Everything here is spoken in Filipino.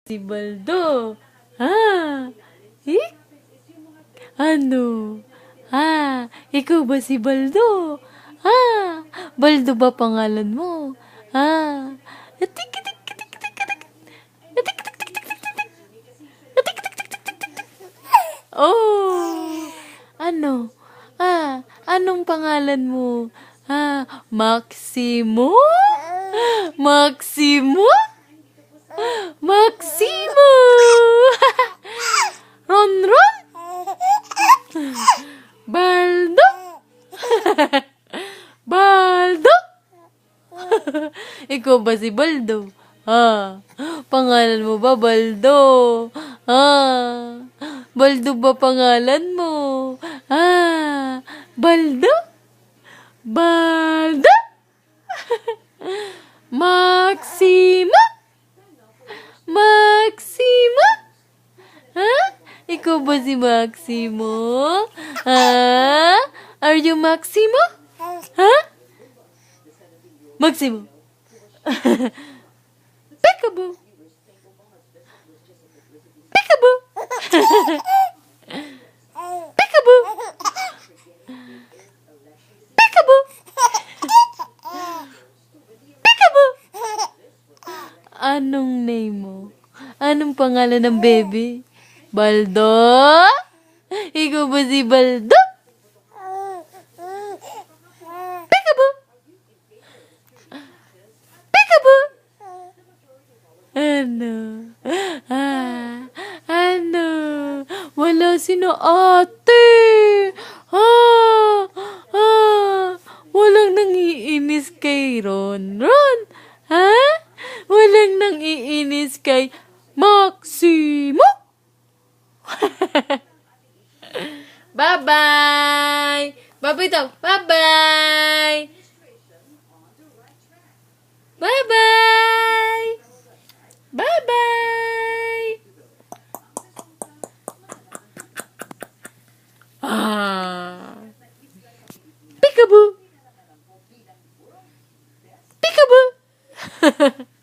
Si Baldo. Ah, ik? Ano? Ikaw ba si Baldo? Baldo ba pangalan mo? Tik, tik, tik, tik, tik, tik. Tik, tik, tik, tik, tik, tik. Tik, tik, tik, tik, tik, tik. Oh, ano? Anong pangalan mo? Maximo? Maximo? Maximo! Ronron? Baldo? Baldo? Ikaw ba si Baldo? Pangalan mo ba Baldo? Baldo ba pangalan mo? Baldo? Baldo? Maximo? Maximo? Ikaw ba si Maximo? Are you Maximo? Maximo? Peekaboo? Peekaboo? Peekaboo? Peekaboo? Peekaboo? Anong name mo? Anong pangalan ng baby? Baldo? Ikaw ba si Baldo? Peekaboo? Peekaboo? Ano? Ano? Wala sino ate. Walang nangiinis kay Ron. Walang nangiinis kay Maximo. Bye-bye. Bye-bye daw. Bye-bye. Bye-bye. Bye-bye. Peekaboo. Peekaboo.